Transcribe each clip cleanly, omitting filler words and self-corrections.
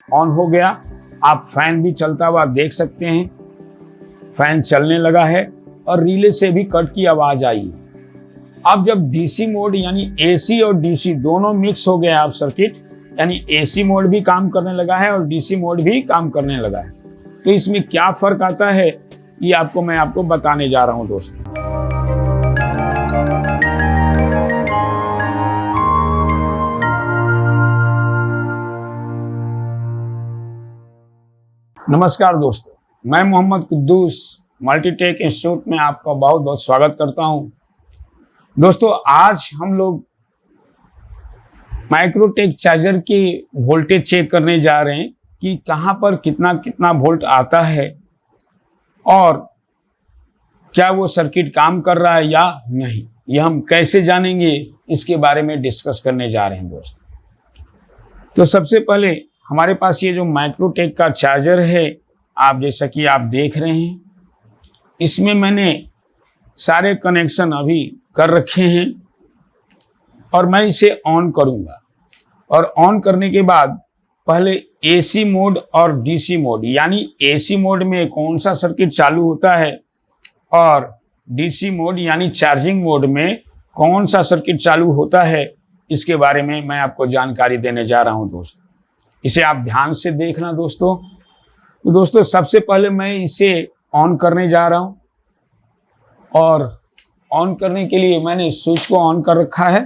On हो गया। आप फैन भी चलता हुआ देख सकते हैं, फैन चलने लगा है और रिले से भी कट की आवाज आई। अब जब डीसी मोड यानी एसी और डीसी दोनों मिक्स हो गए आप सर्किट, यानी एसी मोड भी काम करने लगा है और डीसी मोड भी काम करने लगा है, तो इसमें क्या फर्क आता है ये मैं आपको बताने जा रहा हूं दोस्तों। नमस्कार दोस्तों, मैं मोहम्मद कुद्दूस मल्टीटेक इंस्टीट्यूट में आपका बहुत बहुत स्वागत करता हूं। दोस्तों, आज हम लोग माइक्रोटेक चार्जर की वोल्टेज चेक करने जा रहे हैं कि कहां पर कितना कितना वोल्ट आता है और क्या वो सर्किट काम कर रहा है या नहीं, ये हम कैसे जानेंगे, इसके बारे में डिस्कस करने जा रहे हैं दोस्तों। तो सबसे पहले हमारे पास ये जो माइक्रोटेक का चार्जर है, आप जैसा कि आप देख रहे हैं, इसमें मैंने सारे कनेक्शन अभी कर रखे हैं और मैं इसे ऑन करूंगा। और ऑन करने के बाद पहले एसी मोड और डीसी मोड, यानी एसी मोड में कौन सा सर्किट चालू होता है और डीसी मोड यानी चार्जिंग मोड में कौन सा सर्किट चालू होता है, इसके बारे में मैं आपको जानकारी देने जा रहा हूं दोस्तों। इसे आप ध्यान से देखना दोस्तों। तो दोस्तों, सबसे पहले मैं इसे ऑन करने जा रहा हूं और ऑन करने के लिए मैंने स्विच को ऑन कर रखा है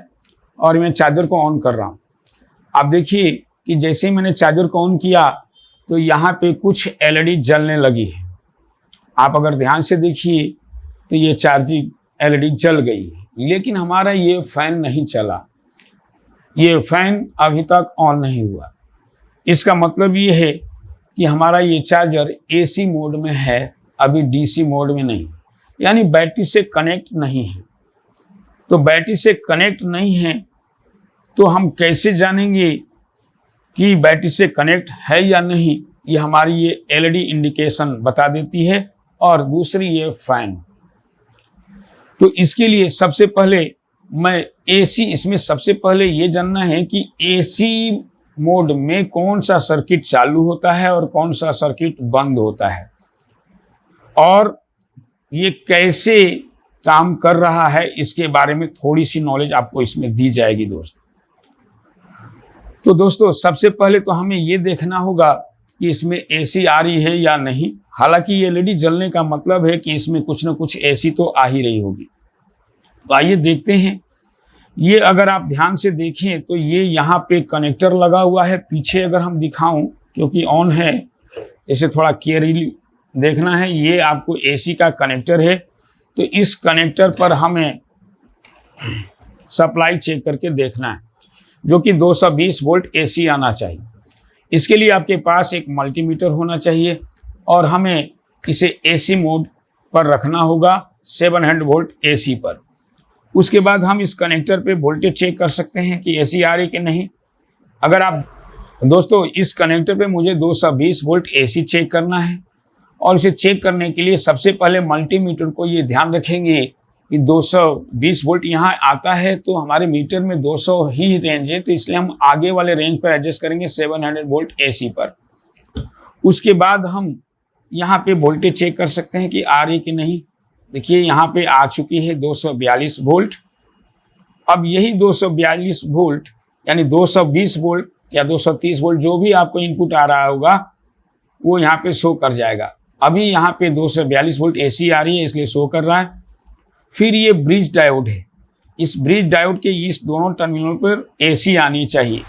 और मैं चार्जर को ऑन कर रहा हूं। आप देखिए कि जैसे ही मैंने चार्जर को ऑन किया तो यहाँ पे कुछ एलईडी जलने लगी है। आप अगर ध्यान से देखिए तो ये चार्जिंग एलईडी जल गई है, लेकिन हमारा ये फैन नहीं चला, ये फैन अभी तक ऑन नहीं हुआ। इसका मतलब ये है कि हमारा ये चार्जर एसी मोड में है, अभी डीसी मोड में नहीं, यानी बैटरी से कनेक्ट नहीं है। तो बैटरी से कनेक्ट नहीं है तो हम कैसे जानेंगे कि बैटरी से कनेक्ट है या नहीं, ये हमारी ये एलईडी इंडिकेशन बता देती है। और दूसरी ये फैन। तो इसके लिए सबसे पहले मैं इसमें सबसे पहले ये जानना है कि एसी मोड में कौन सा सर्किट चालू होता है और कौन सा सर्किट बंद होता है और ये कैसे काम कर रहा है, इसके बारे में थोड़ी सी नॉलेज आपको इसमें दी जाएगी दोस्तों। तो दोस्तों, सबसे पहले तो हमें ये देखना होगा कि इसमें एसी आ रही है या नहीं। हालांकि ये एलईडी जलने का मतलब है कि इसमें कुछ ना कुछ एसी तो आ ही रही होगी। तो आइए देखते हैं। ये अगर आप ध्यान से देखें तो ये यहाँ पे कनेक्टर लगा हुआ है। पीछे अगर हम दिखाऊं, क्योंकि ऑन है, इसे थोड़ा केयरली देखना है। ये आपको एसी का कनेक्टर है। तो इस कनेक्टर पर हमें सप्लाई चेक करके देखना है, जो कि 220 वोल्ट एसी आना चाहिए। इसके लिए आपके पास एक मल्टीमीटर होना चाहिए और हमें इसे एसी मोड पर रखना होगा, 700 वोल्ट एसी पर। उसके बाद हम इस कनेक्टर पे वोल्टेज चेक कर सकते हैं कि एसी आ रही कि नहीं। अगर आप दोस्तों, इस कनेक्टर पे मुझे 220 वोल्ट एसी चेक करना है और इसे चेक करने के लिए सबसे पहले मल्टीमीटर को ये ध्यान रखेंगे कि 220 वोल्ट यहाँ आता है, तो हमारे मीटर में 200 ही रेंज है, तो इसलिए हम आगे वाले रेंज पर एडजस्ट करेंगे 700 वोल्ट एसी पर। उसके बाद हम यहाँ पे वोल्टेज चेक कर सकते हैं कि आ रही कि नहीं। देखिए यहाँ पे आ चुकी है 242 वोल्ट। अब यही 242 वोल्ट यानी 220 वोल्ट या 230 वोल्ट जो भी आपको इनपुट आ रहा होगा वो यहाँ पे शो कर जाएगा। अभी यहाँ पे 242 वोल्ट एसी आ रही है, इसलिए शो कर रहा है। फिर ये ब्रिज डायोड है। इस ब्रिज डायोड के इस दोनों टर्मिनल पर एसी आनी चाहिए,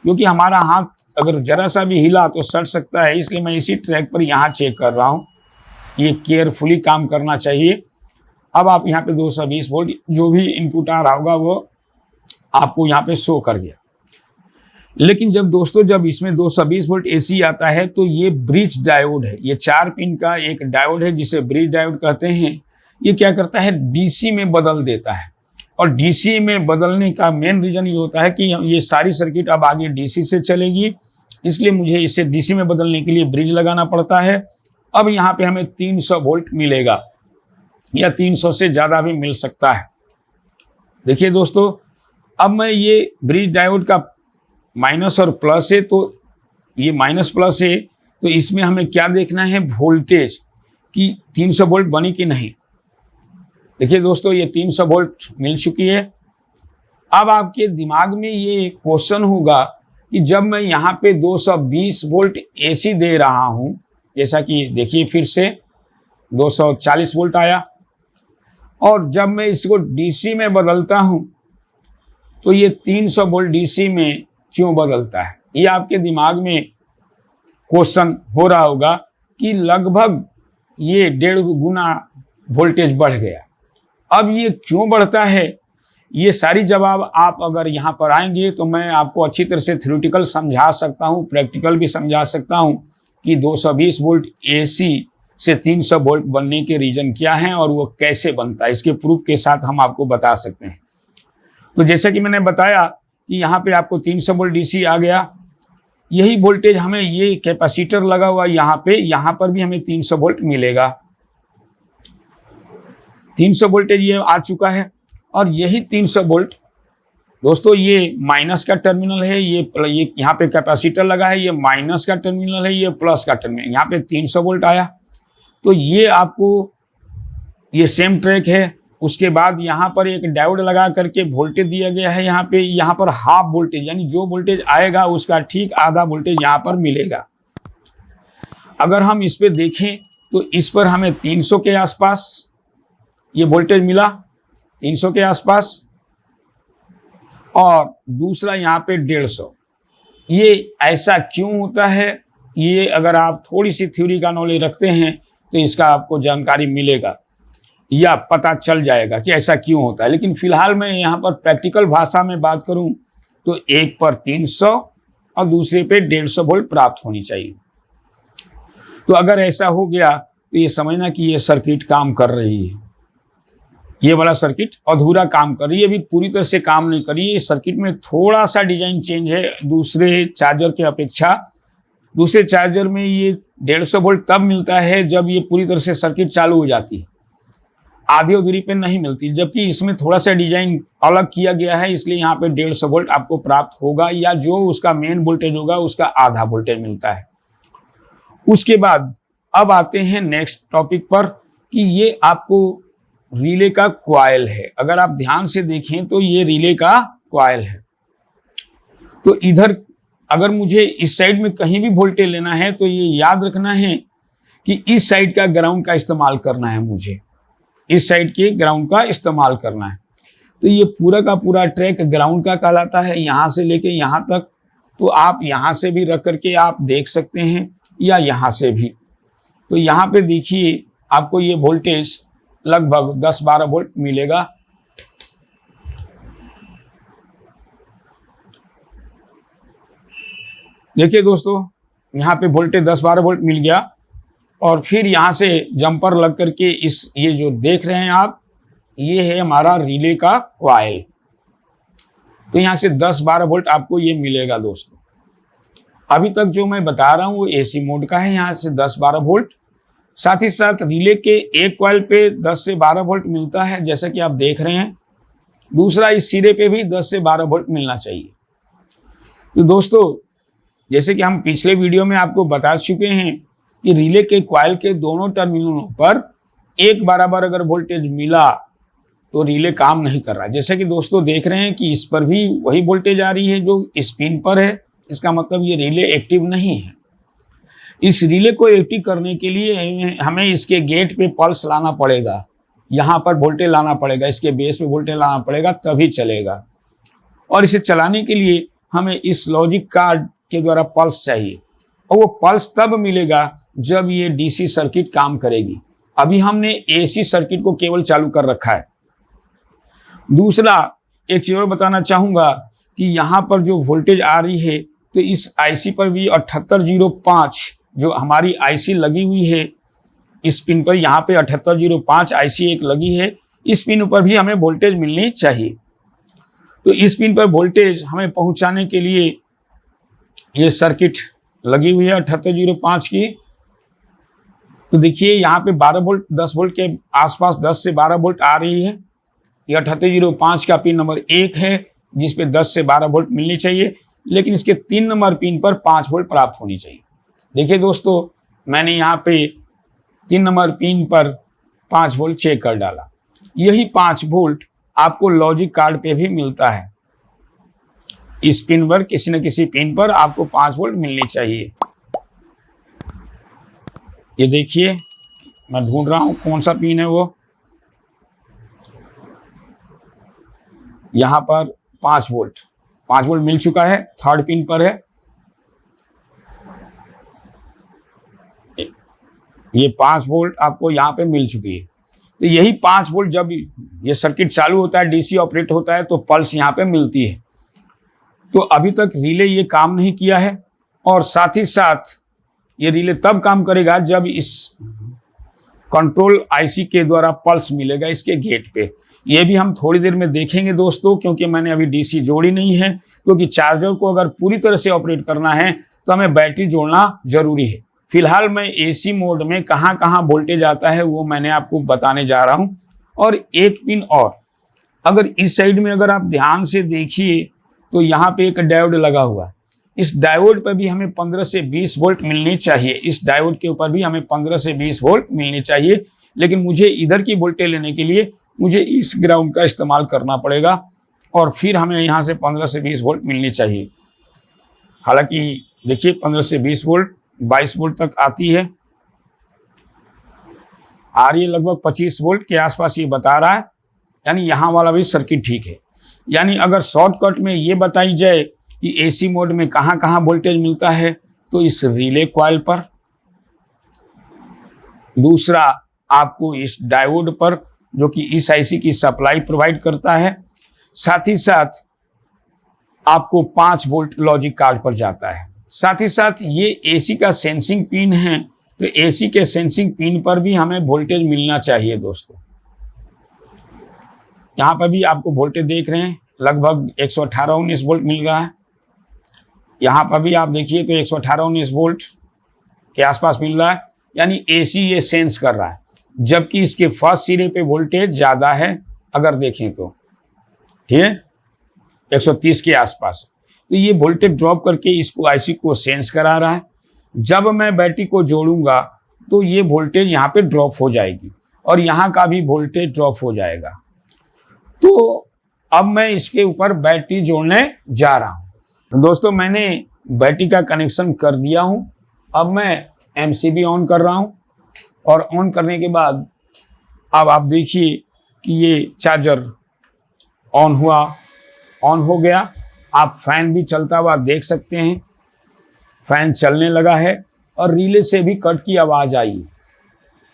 क्योंकि हमारा हाथ अगर जरा सा भी हिला तो सट सकता है, इसलिए मैं इसी ट्रैक पर यहाँ चेक कर रहा हूँ। ये केयरफुली काम करना चाहिए। अब आप यहाँ पे 220 वोल्ट जो भी इनपुट आ रहा होगा वो आपको यहाँ पे शो कर गया। लेकिन जब इसमें 220 वोल्ट एसी आता है तो ये ब्रिज डायोड है। ये 4 पिन का एक डायोड है जिसे ब्रिज डायोड कहते हैं। ये क्या करता है, डीसी में बदल देता है। और डीसी में बदलने का मेन रीजन ये होता है कि ये सारी सर्किट अब आगे डीसी से चलेगी, इसलिए मुझे इसे डीसी में बदलने के लिए ब्रिज लगाना पड़ता है। अब यहाँ पे हमें 300 वोल्ट मिलेगा या 300 से ज़्यादा भी मिल सकता है। देखिए दोस्तों, अब मैं ये ब्रिज डायोड का माइनस और प्लस है, तो ये माइनस प्लस है, तो इसमें हमें क्या देखना है, वोल्टेज कि 300 वोल्ट बनी कि नहीं। देखिए दोस्तों, ये 300 वोल्ट मिल चुकी है। अब आपके दिमाग में ये क्वेश्चन होगा कि जब मैं यहाँ पे 220 वोल्ट एसी दे रहा हूँ, जैसा कि देखिए फिर से 240 वोल्ट आया, और जब मैं इसको डीसी में बदलता हूँ तो ये 300 वोल्ट डीसी में क्यों बदलता है। ये आपके दिमाग में क्वेश्चन हो रहा होगा कि लगभग ये 1.5 गुना वोल्टेज बढ़ गया। अब ये क्यों बढ़ता है, ये सारी जवाब आप अगर यहाँ पर आएंगे तो मैं आपको अच्छी तरह से थ्योरेटिकल समझा सकता हूँ, प्रैक्टिकल भी समझा सकता हूँ कि 220 वोल्ट एसी से 300 वोल्ट बनने के रीजन क्या हैं और वो कैसे बनता है, इसके प्रूफ के साथ हम आपको बता सकते हैं। तो जैसा कि मैंने बताया कि यहाँ पे आपको 300 वोल्ट डीसी आ गया, यही वोल्टेज हमें, ये कैपेसिटर लगा हुआ यहाँ पर भी हमें 300 वोल्ट मिलेगा। 300 वोल्टेज ये आ चुका है, और यही 300 वोल्ट दोस्तों ये माइनस का टर्मिनल है, ये यहाँ पे कैपेसिटर लगा है, ये माइनस का टर्मिनल है, ये प्लस का टर्मिनल, यहाँ पे 300 वोल्ट आया। तो ये आपको ये सेम ट्रैक है। उसके बाद यहाँ पर एक डायोड लगा करके वोल्टेज दिया गया है, यहाँ पर हाफ वोल्टेज, यानी जो वोल्टेज आएगा उसका ठीक आधा वोल्टेज यहाँ पर मिलेगा। अगर हम इस पे देखें तो इस पर हमें 300 के आसपास ये वोल्टेज मिला, 300 के आसपास, और दूसरा यहाँ पे 150। ये ऐसा क्यों होता है, ये अगर आप थोड़ी सी थ्योरी का नॉलेज रखते हैं तो इसका आपको जानकारी मिलेगा या पता चल जाएगा कि ऐसा क्यों होता है। लेकिन फिलहाल मैं यहाँ पर प्रैक्टिकल भाषा में बात करूँ तो एक पर 300 और दूसरे पे 150 वोल्ट प्राप्त होनी चाहिए। तो अगर ऐसा हो गया तो ये समझना कि ये सर्किट काम कर रही है, ये वाला सर्किट अधूरा काम कर रही है, अभी पूरी तरह से काम नहीं कर रही है। इस सर्किट में थोड़ा सा डिजाइन चेंज है दूसरे चार्जर के अपेक्षा। दूसरे चार्जर में ये 150 वोल्ट तब मिलता है जब ये पूरी तरह से सर्किट चालू हो जाती है, आधी अधूरी पे नहीं मिलती, जबकि इसमें थोड़ा सा डिजाइन अलग किया गया है, इसलिए यहाँ पे 150 वोल्ट आपको प्राप्त होगा, या जो उसका मेन वोल्टेज होगा उसका आधा वोल्टेज मिलता है। उसके बाद अब आते हैं नेक्स्ट टॉपिक पर कि ये आपको रिले का कॉइल है। अगर आप ध्यान से देखें तो ये रिले का कॉइल है। तो इधर अगर मुझे इस साइड में कहीं भी वोल्टेज लेना है तो ये याद रखना है कि इस साइड का ग्राउंड का इस्तेमाल करना है, मुझे इस साइड के ग्राउंड का इस्तेमाल करना है। तो ये पूरा का पूरा ट्रैक ग्राउंड का कहलाता है, यहाँ से लेके यहाँ तक। तो आप यहाँ से भी रख करके आप देख सकते हैं या यहाँ से भी। तो यहाँ पे देखिए आपको ये वोल्टेज लगभग 10-12 वोल्ट मिलेगा। देखिए दोस्तों, यहाँ पे वोल्टेज 10-12 वोल्ट मिल गया, और फिर यहाँ से जंपर लग करके ये जो देख रहे हैं आप, ये है हमारा रिले का कॉइल। तो यहाँ से 10-12 वोल्ट आपको ये मिलेगा दोस्तों। अभी तक जो मैं बता रहा हूँ वो एसी मोड का है, यहाँ से 10-12 वोल्ट। साथ ही साथ रिले के एक कॉइल पे 10 से 12 वोल्ट मिलता है, जैसा कि आप देख रहे हैं। दूसरा इस सिरे पे भी 10 से 12 वोल्ट मिलना चाहिए। तो दोस्तों, जैसे कि हम पिछले वीडियो में आपको बता चुके हैं कि रिले के कॉइल के दोनों टर्मिनलों पर एक बराबर अगर वोल्टेज मिला तो रिले काम नहीं कर रहा है। जैसे कि दोस्तों देख रहे हैं कि इस पर भी वही वोल्टेज आ रही है जो स्पिन पर है, इसका मतलब ये रिले एक्टिव नहीं है। इस रिले को एक्टिव करने के लिए हमें इसके गेट पे पल्स लाना पड़ेगा, यहाँ पर वोल्टेज लाना पड़ेगा, इसके बेस पे वोल्टेज लाना पड़ेगा, तभी चलेगा। और इसे चलाने के लिए हमें इस लॉजिक कार्ड के द्वारा पल्स चाहिए, और वो पल्स तब मिलेगा जब ये डीसी सर्किट काम करेगी। अभी हमने एसी सर्किट को केवल चालू कर रखा है। दूसरा एक चीज और बताना चाहूंगा कि यहाँ पर जो वोल्टेज आ रही है तो इस आईसी पर भी 7805 जो हमारी आईसी लगी हुई है, इस पिन पर यहाँ पे 7805 आईसी एक लगी है, इस पिन पर भी हमें वोल्टेज मिलनी चाहिए। तो इस पिन पर वोल्टेज हमें पहुंचाने के लिए ये सर्किट लगी हुई है 7805 की। तो देखिए यहाँ पे 12 वोल्ट 10 वोल्ट के आसपास 10 से 12 वोल्ट आ रही है। ये 7805 का पिन नंबर 1 है जिस पे 10 से 12 वोल्ट मिलनी चाहिए। लेकिन इसके 3 नंबर पिन पर 5 वोल्ट प्राप्त होनी चाहिए। देखिए दोस्तों, मैंने यहाँ पे 3 नंबर पिन पर 5 वोल्ट चेक कर डाला। यही 5 वोल्ट आपको लॉजिक कार्ड पे भी मिलता है। इस पिन पर किसी न किसी पिन पर आपको 5 वोल्ट मिलनी चाहिए। ये देखिए, मैं ढूंढ रहा हूं कौन सा पिन है वो। यहां पर 5 वोल्ट मिल चुका है, 3rd पिन पर है। ये 5 वोल्ट आपको यहां पे मिल चुकी है। तो यही 5 वोल्ट जब ये सर्किट चालू होता है, डीसी ऑपरेट होता है, तो पल्स यहां पे मिलती है। तो अभी तक रिले ये काम नहीं किया है, और साथ ही साथ ये रिले तब काम करेगा जब इस कंट्रोल आईसी के द्वारा पल्स मिलेगा इसके गेट पे। ये भी हम थोड़ी देर में देखेंगे दोस्तों, क्योंकि मैंने अभी डीसी जोड़ी नहीं है, क्योंकि चार्जर को अगर पूरी तरह से ऑपरेट करना है तो हमें बैटरी जोड़ना जरूरी है। फिलहाल मैं एसी मोड में कहाँ कहाँ वोल्टेज आता है वो मैंने आपको बताने जा रहा हूँ। और एक पिन और, अगर इस साइड में अगर आप ध्यान से देखिए तो यहाँ पे एक डायोड लगा हुआ है। इस डायोड पर भी हमें 15 से 20 वोल्ट मिलनी चाहिए। इस डायोड के ऊपर भी हमें 15 से 20 वोल्ट मिलनी चाहिए, लेकिन मुझे इधर की वोल्टेज लेने के लिए मुझे इस ग्राउंड का इस्तेमाल करना पड़ेगा, और फिर हमें यहाँ से 15 से 20 वोल्ट मिलनी चाहिए। हालांकि देखिए 15 से 20 वोल्ट 22 वोल्ट तक आती है, आ रही है लगभग 25 वोल्ट के आसपास ये बता रहा है। यानी यहाँ वाला भी सर्किट ठीक है। यानी अगर शॉर्टकट में ये बताई जाए कि एसी मोड में कहाँ कहाँ वोल्टेज मिलता है, तो इस रिले कॉइल पर, दूसरा आपको इस डायोड पर जो कि इस आईसी की सप्लाई प्रोवाइड करता है, साथ ही साथ आपको 5 वोल्ट लॉजिक कार्ड पर जाता है। साथ ही साथ ये एसी का सेंसिंग पिन है, तो एसी के सेंसिंग पिन पर भी हमें वोल्टेज मिलना चाहिए दोस्तों। यहाँ पर भी आपको वोल्टेज देख रहे हैं, लगभग 118-19 वोल्ट मिल रहा है। यहाँ पर भी आप देखिए तो 118-19 वोल्ट के आसपास मिल रहा है। यानी एसी ये सेंस कर रहा है, जबकि इसके फर्स्ट सिरे पे वोल्टेज ज़्यादा है अगर देखें तो, ठीक है, 130 के आसपास। तो ये वोल्टेज ड्रॉप करके इसको आईसी को सेंस करा रहा है। जब मैं बैटरी को जोड़ूंगा तो ये वोल्टेज यहाँ पे ड्रॉप हो जाएगी, और यहाँ का भी वोल्टेज ड्रॉप हो जाएगा। तो अब मैं इसके ऊपर बैटरी जोड़ने जा रहा हूँ। दोस्तों, मैंने बैटरी का कनेक्शन कर दिया हूँ। अब मैं एमसीबी ऑन कर रहा हूँ, और ऑन करने के बाद अब आप देखिए कि ये चार्जर ऑन हो गया। आप फैन भी चलता हुआ देख सकते हैं, फैन चलने लगा है, और रिले से भी कट की आवाज़ आई।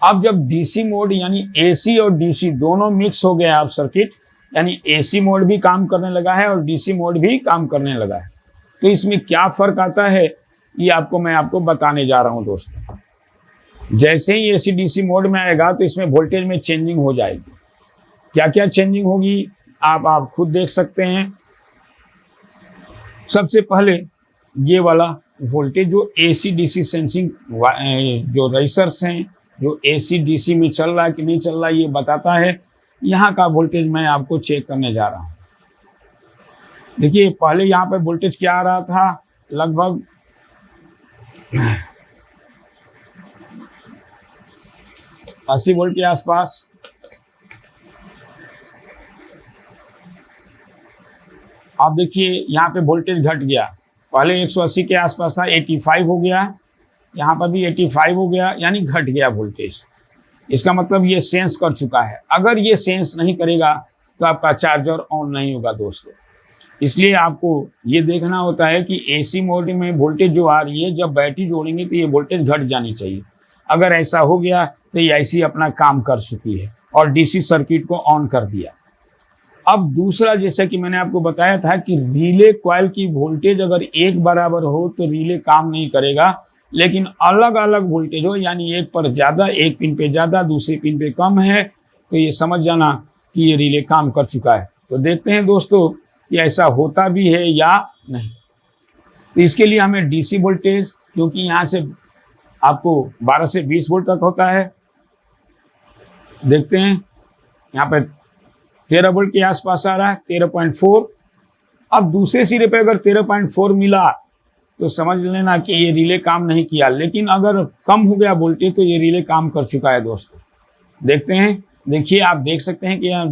अब जब डीसी मोड यानी एसी और डीसी दोनों मिक्स हो गया आप सर्किट, यानी एसी मोड भी काम करने लगा है और डीसी मोड भी काम करने लगा है। तो इसमें क्या फ़र्क आता है ये मैं आपको बताने जा रहा हूँ दोस्तों। जैसे ही एसी डीसी मोड में आएगा तो इसमें वोल्टेज में चेंजिंग हो जाएगी। क्या क्या चेंजिंग होगी आप खुद देख सकते हैं। सबसे पहले ये वाला वोल्टेज जो एसी डीसी सेंसिंग जो रेसर्स हैं, जो एसी डीसी में चल रहा है कि नहीं चल रहा है ये बताता है। यहाँ का वोल्टेज मैं आपको चेक करने जा रहा हूँ। देखिए पहले यहाँ पे वोल्टेज क्या आ रहा था, लगभग 80 वोल्ट के आसपास। आप देखिए यहाँ पे वोल्टेज घट गया, पहले 180 के आसपास था, 85 हो गया, यहाँ पर भी 85 हो गया, यानी घट गया वोल्टेज। इसका मतलब ये सेंस कर चुका है। अगर ये सेंस नहीं करेगा तो आपका चार्जर ऑन नहीं होगा दोस्तों। इसलिए आपको ये देखना होता है कि एसी मोड में वोल्टेज जो आ रही है, जब बैटरी जोड़ेंगे तो ये वोल्टेज घट जानी चाहिए। अगर ऐसा हो गया तो ये आईसी अपना काम कर चुकी है और डीसी सर्किट को ऑन कर दिया। अब दूसरा, जैसा कि मैंने आपको बताया था कि रिले कॉइल की वोल्टेज अगर एक बराबर हो तो रिले काम नहीं करेगा, लेकिन अलग अलग वोल्टेज हो, यानी एक पर ज़्यादा, एक पिन पे ज़्यादा, दूसरे पिन पे कम है, तो ये समझ जाना कि ये रिले काम कर चुका है। तो देखते हैं दोस्तों कि ऐसा होता भी है या नहीं। तो इसके लिए हमें डीसी वोल्टेज, क्योंकि यहाँ से आपको 12 से 20 वोल्ट तक होता है, देखते हैं यहाँ पर 13 वोल्ट के आसपास आ रहा है, 13.4। अब दूसरे सिरे पे अगर 13.4 मिला तो समझ लेना कि ये रिले काम नहीं किया, लेकिन अगर कम हो गया वोल्टेज तो ये रिले काम कर चुका है दोस्तों। देखते हैं, देखिए आप देख सकते हैं कि यहाँ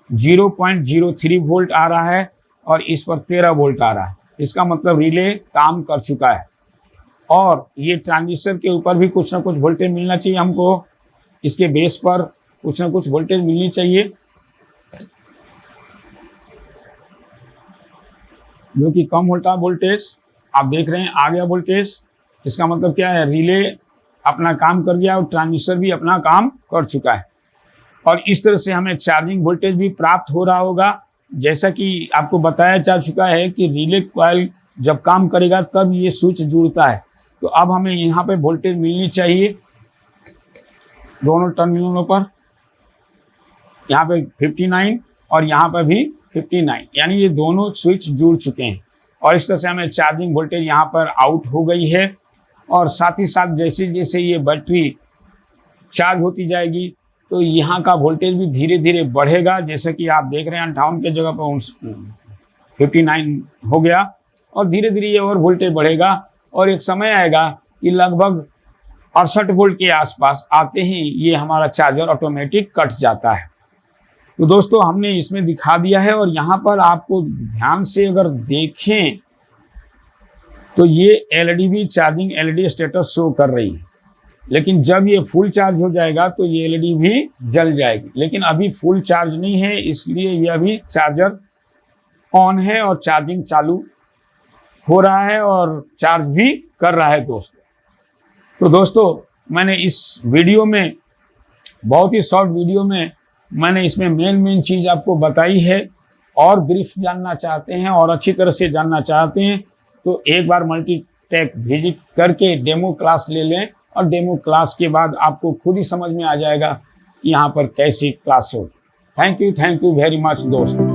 0.03 वोल्ट आ रहा है और इस पर 13 वोल्ट आ रहा है। इसका मतलब रिले काम कर चुका है। और ये ट्रांजिस्टर के ऊपर भी कुछ ना कुछ वोल्टेज मिलना चाहिए हमको, इसके बेस पर कुछ ना कुछ वोल्टेज मिलनी चाहिए, जो कि कम होता वोल्टेज। आप देख रहे हैं आ गया वोल्टेज। इसका मतलब क्या है, रिले अपना काम कर गया और ट्रांजिस्टर भी अपना काम कर चुका है। और इस तरह से हमें चार्जिंग वोल्टेज भी प्राप्त हो रहा होगा। जैसा कि आपको बताया जा चुका है कि रिले कॉइल जब काम करेगा तब ये स्विच जुड़ता है। तो अब हमें यहाँ पे वोल्टेज मिलनी चाहिए दोनों टर्मिनलों पर, यहाँ पे 59 और यहाँ पर भी 59, यानी ये दोनों स्विच जुड़ चुके हैं। और इस तरह से हमें चार्जिंग वोल्टेज यहाँ पर आउट हो गई है। और साथ ही साथ जैसे जैसे ये बैटरी चार्ज होती जाएगी तो यहाँ का वोल्टेज भी धीरे धीरे बढ़ेगा। जैसे कि आप देख रहे हैं 58 के जगह पर 59 हो गया और धीरे धीरे ये और वोल्टेज बढ़ेगा। और एक समय आएगा कि लगभग 68 वोल्ट के आसपास आते ही ये हमारा चार्जर ऑटोमेटिक कट जाता है। तो दोस्तों हमने इसमें दिखा दिया है। और यहाँ पर आपको ध्यान से अगर देखें तो ये एलईडी भी चार्जिंग एलईडी स्टेटस शो कर रही है, लेकिन जब ये फुल चार्ज हो जाएगा तो ये एलईडी भी जल जाएगी। लेकिन अभी फुल चार्ज नहीं है, इसलिए ये अभी चार्जर ऑन है और चार्जिंग चालू हो रहा है और चार्ज भी कर रहा है दोस्तों। तो दोस्तों मैंने इस वीडियो में, बहुत ही शॉर्ट वीडियो में, मैंने इसमें मेन चीज़ आपको बताई है। और ब्रीफ जानना चाहते हैं और अच्छी तरह से जानना चाहते हैं तो एक बार मल्टीटेक विजिट करके डेमो क्लास ले लें। और डेमो क्लास के बाद आपको खुद ही समझ में आ जाएगा कि यहाँ पर कैसी क्लास होगी। थैंक यू वेरी मच दोस्तों।